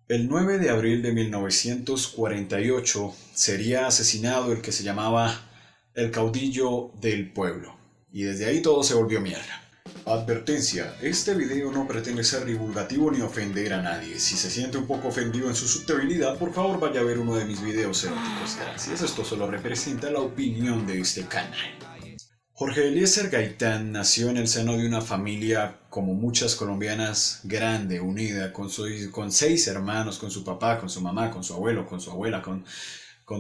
El 9 de abril de 1948 sería asesinado el que se llamaba el caudillo del pueblo, y desde ahí todo se volvió mierda. Advertencia, este video no pretende ser divulgativo ni ofender a nadie. Si se siente un poco ofendido en su susceptibilidad, por favor vaya a ver uno de mis videos eróticos. Gracias, esto solo representa la opinión de este canal. Jorge Eliezer Gaitán nació en el seno de una familia, como muchas colombianas, grande, unida, con 6 hermanos, con su papá, con su mamá, con su abuelo, con su abuela, con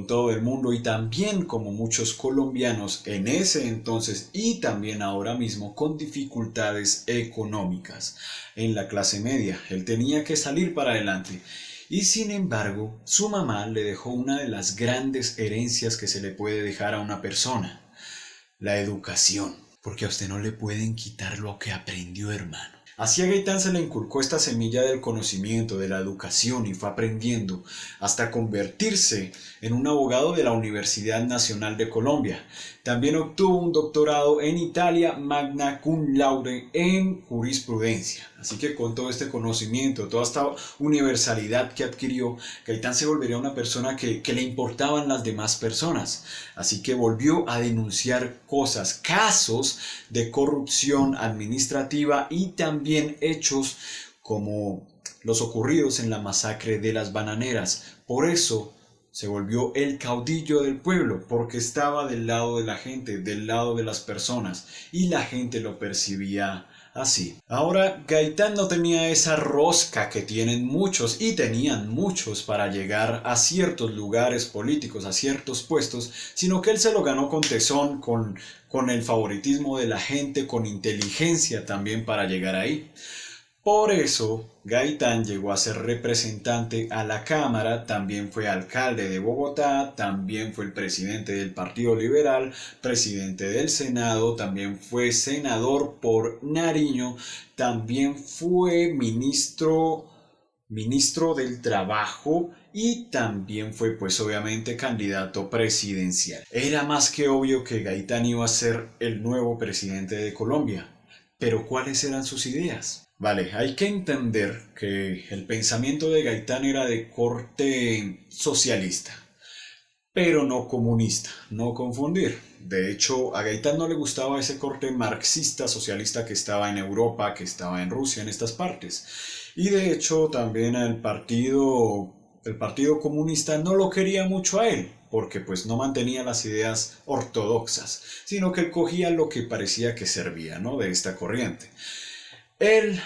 todo el mundo, y también como muchos colombianos en ese entonces y también ahora mismo con dificultades económicas en la clase media. Él tenía que salir para adelante. Y sin embargo, su mamá le dejó una de las grandes herencias que se le puede dejar a una persona: la educación, porque a usted no le pueden quitar lo que aprendió, hermano. Así a Gaitán se le inculcó esta semilla del conocimiento, de la educación, y fue aprendiendo hasta convertirse en un abogado de la Universidad Nacional de Colombia. También obtuvo un doctorado en Italia, magna cum laude en jurisprudencia. Así que con todo este conocimiento, toda esta universalidad que adquirió, Gaitán se volvería una persona que le importaban las demás personas. Así que volvió a denunciar cosas, casos de corrupción administrativa y también hechos como los ocurridos en la masacre de las bananeras. Por eso se volvió el caudillo del pueblo, porque estaba del lado de la gente, del lado de las personas, y la gente lo percibía así. Ahora, Gaitán no tenía esa rosca que tienen muchos y tenían muchos para llegar a ciertos lugares políticos, a ciertos puestos, sino que él se lo ganó con tesón, con el favoritismo de la gente, con inteligencia también para llegar ahí. Por eso, Gaitán llegó a ser representante a la Cámara, también fue alcalde de Bogotá, también fue el presidente del Partido Liberal, presidente del Senado, también fue senador por Nariño, también fue ministro del Trabajo y también fue pues obviamente candidato presidencial. Era más que obvio que Gaitán iba a ser el nuevo presidente de Colombia. Pero ¿cuáles eran sus ideas? Vale, hay que entender que el pensamiento de Gaitán era de corte socialista, pero no comunista, no confundir. De hecho, a Gaitán no le gustaba ese corte marxista socialista que estaba en Europa, que estaba en Rusia, en estas partes. Y de hecho, también el Partido Comunista no lo quería mucho a él, porque pues no mantenía las ideas ortodoxas, sino que cogía lo que parecía que servía, ¿no?, de esta corriente. Él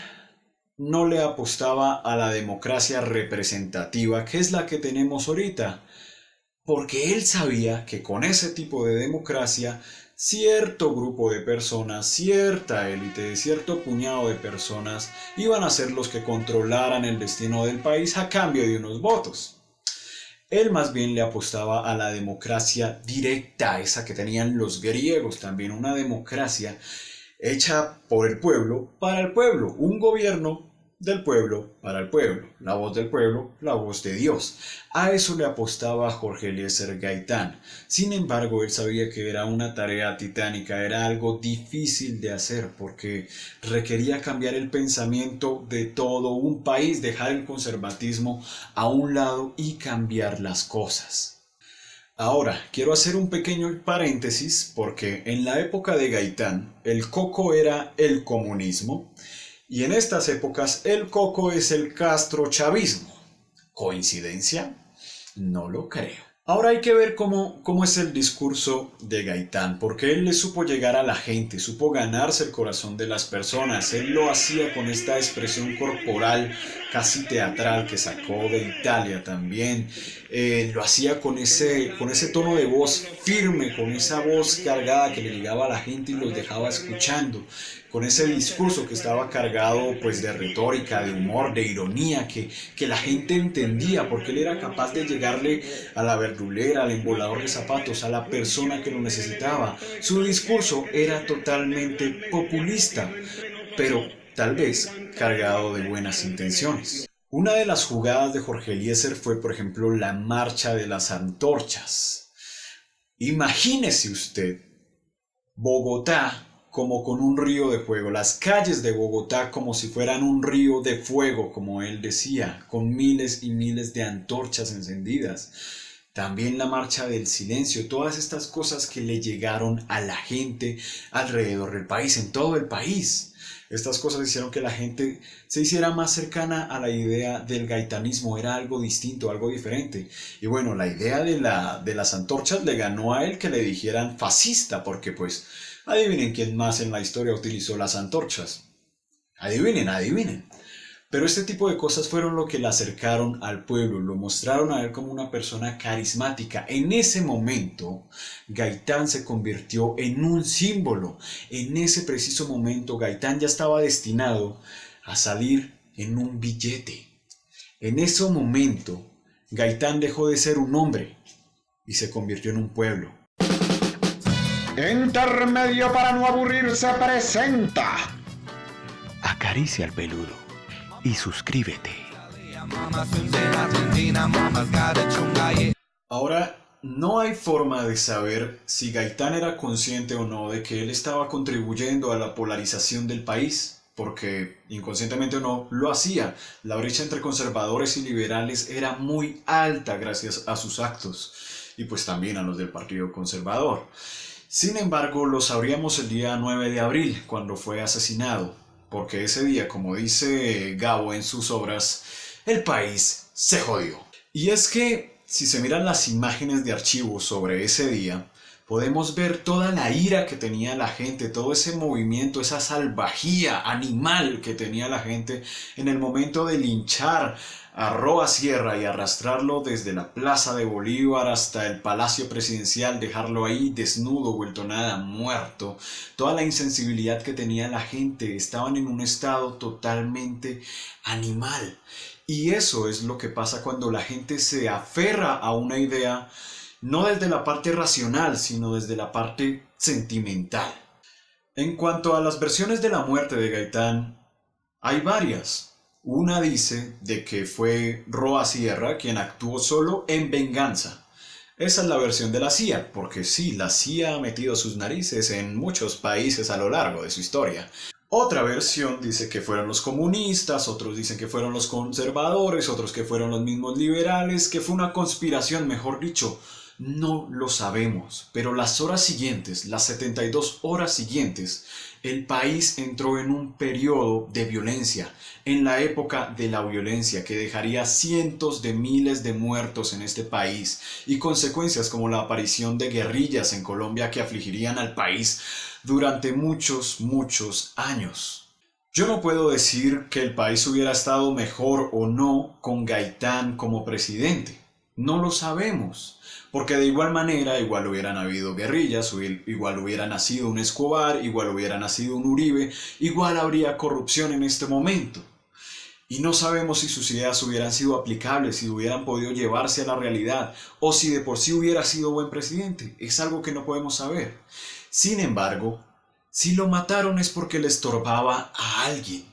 no le apostaba a la democracia representativa, que es la que tenemos ahorita, porque él sabía que con ese tipo de democracia, cierto grupo de personas, cierta élite, cierto puñado de personas, iban a ser los que controlaran el destino del país a cambio de unos votos. Él más bien le apostaba a la democracia directa, esa que tenían los griegos también, una democracia hecha por el pueblo, para el pueblo, un gobierno del pueblo, para el pueblo, la voz del pueblo, la voz de Dios. A eso le apostaba Jorge Eliezer Gaitán. Sin embargo, él sabía que era una tarea titánica, era algo difícil de hacer, porque requería cambiar el pensamiento de todo un país, dejar el conservatismo a un lado y cambiar las cosas. Ahora, quiero hacer un pequeño paréntesis porque en la época de Gaitán el coco era el comunismo y en estas épocas el coco es el castrochavismo. ¿Coincidencia? No lo creo. Ahora hay que ver cómo es el discurso de Gaitán, porque él le supo llegar a la gente, supo ganarse el corazón de las personas. Él lo hacía con esta expresión corporal casi teatral que sacó de Italia también. Lo hacía con ese tono de voz firme, con esa voz cargada que le llegaba a la gente y los dejaba escuchando, con ese discurso que estaba cargado pues de retórica, de humor, de ironía, que la gente entendía, porque él era capaz de llegarle a la verdulera, al embolador de zapatos, a la persona que lo necesitaba. Su discurso era totalmente populista, pero tal vez cargado de buenas intenciones. Una de las jugadas de Jorge Eliezer fue, por ejemplo, la marcha de las antorchas. Imagínese usted Bogotá como con un río de fuego, las calles de Bogotá como si fueran un río de fuego, como él decía, con miles y miles de antorchas encendidas. También la marcha del silencio, todas estas cosas que le llegaron a la gente alrededor del país, en todo el país. Estas cosas hicieron que la gente se hiciera más cercana a la idea del gaitanismo, era algo distinto, algo diferente. Y bueno, la idea de las antorchas le ganó a él que le dijeran fascista, porque pues adivinen quién más en la historia utilizó las antorchas. Adivinen, adivinen. Pero este tipo de cosas fueron lo que le acercaron al pueblo, lo mostraron a él como una persona carismática. En ese momento, Gaitán se convirtió en un símbolo. En ese preciso momento, Gaitán ya estaba destinado a salir en un billete. En ese momento, Gaitán dejó de ser un hombre y se convirtió en un pueblo. Intermedio para no aburrirse presenta. Acaricia al peludo y suscríbete. Ahora, no hay forma de saber si Gaitán era consciente o no de que él estaba contribuyendo a la polarización del país, porque inconscientemente o no, lo hacía. La brecha entre conservadores y liberales era muy alta gracias a sus actos, y pues también a los del Partido Conservador. Sin embargo, lo sabríamos el día 9 de abril, cuando fue asesinado. Porque ese día, como dice Gabo en sus obras, el país se jodió. Y es que, si se miran las imágenes de archivo sobre ese día, podemos ver toda la ira que tenía la gente, todo ese movimiento, esa salvajía animal que tenía la gente en el momento de linchar a Roa Sierra y arrastrarlo desde la Plaza de Bolívar hasta el Palacio Presidencial, dejarlo ahí desnudo, vuelto nada, muerto. Toda la insensibilidad que tenía la gente, estaban en un estado totalmente animal. Y eso es lo que pasa cuando la gente se aferra a una idea, no desde la parte racional, sino desde la parte sentimental. En cuanto a las versiones de la muerte de Gaitán, hay varias. Una dice de que fue Roa Sierra quien actuó solo en venganza. Esa es la versión de la CIA, porque sí, la CIA ha metido sus narices en muchos países a lo largo de su historia. Otra versión dice que fueron los comunistas, otros dicen que fueron los conservadores, otros que fueron los mismos liberales, que fue una conspiración, mejor dicho. No lo sabemos, pero las horas siguientes, las 72 horas siguientes, el país entró en un periodo de violencia, en la época de la violencia que dejaría cientos de miles de muertos en este país y consecuencias como la aparición de guerrillas en Colombia que afligirían al país durante muchos años. Yo no puedo decir que el país hubiera estado mejor o no con Gaitán como presidente. No lo sabemos. Porque de igual manera, igual hubieran habido guerrillas, igual hubiera nacido un Escobar, igual hubiera nacido un Uribe, igual habría corrupción en este momento. Y no sabemos si sus ideas hubieran sido aplicables, si hubieran podido llevarse a la realidad, o si de por sí hubiera sido buen presidente. Es algo que no podemos saber. Sin embargo, si lo mataron es porque le estorbaba a alguien.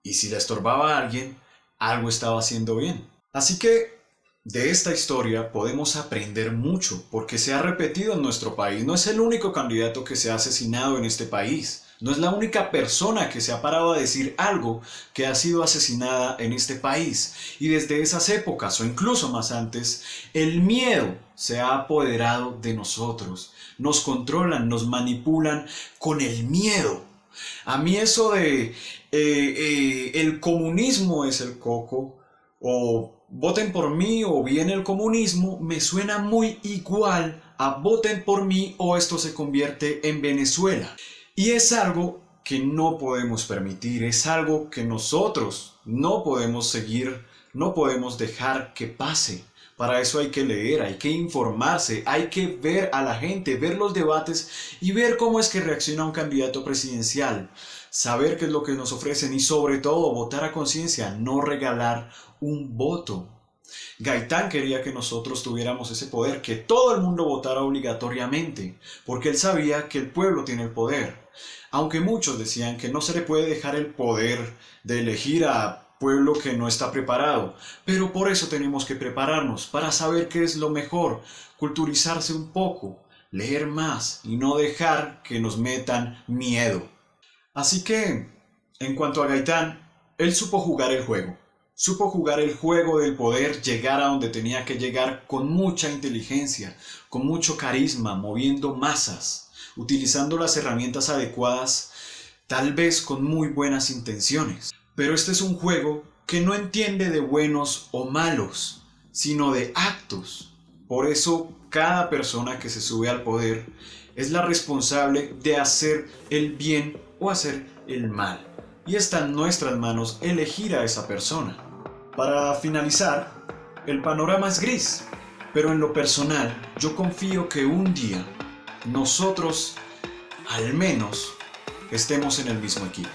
Y si le estorbaba a alguien, algo estaba haciendo bien. Así que de esta historia podemos aprender mucho porque se ha repetido en nuestro país. No es el único candidato que se ha asesinado en este país. No es la única persona que se ha parado a decir algo que ha sido asesinada en este país. Y desde esas épocas o incluso más antes, el miedo se ha apoderado de nosotros. Nos controlan, nos manipulan con el miedo. A mí eso de el comunismo es el coco o voten por mí o bien el comunismo me suena muy igual a voten por mí o esto se convierte en Venezuela. Y es algo que no podemos permitir, es algo que nosotros no podemos seguir, no podemos dejar que pase. Para eso hay que leer, hay que informarse, hay que ver a la gente, ver los debates y ver cómo es que reacciona un candidato presidencial. Saber qué es lo que nos ofrecen y sobre todo votar a conciencia, no regalar un voto. Gaitán quería que nosotros tuviéramos ese poder, que todo el mundo votara obligatoriamente, porque él sabía que el pueblo tiene el poder. Aunque muchos decían que no se le puede dejar el poder de elegir a pueblo que no está preparado, pero por eso tenemos que prepararnos, para saber qué es lo mejor, culturizarse un poco, leer más y no dejar que nos metan miedo. Así que, en cuanto a Gaitán, él supo jugar el juego. Supo jugar el juego del poder llegar a donde tenía que llegar con mucha inteligencia, con mucho carisma, moviendo masas, utilizando las herramientas adecuadas, tal vez con muy buenas intenciones. Pero este es un juego que no entiende de buenos o malos, sino de actos. Por eso, cada persona que se sube al poder es la responsable de hacer el bien o hacer el mal. Y está en nuestras manos elegir a esa persona. Para finalizar, el panorama es gris, pero en lo personal yo confío que un día nosotros, al menos, estemos en el mismo equipo.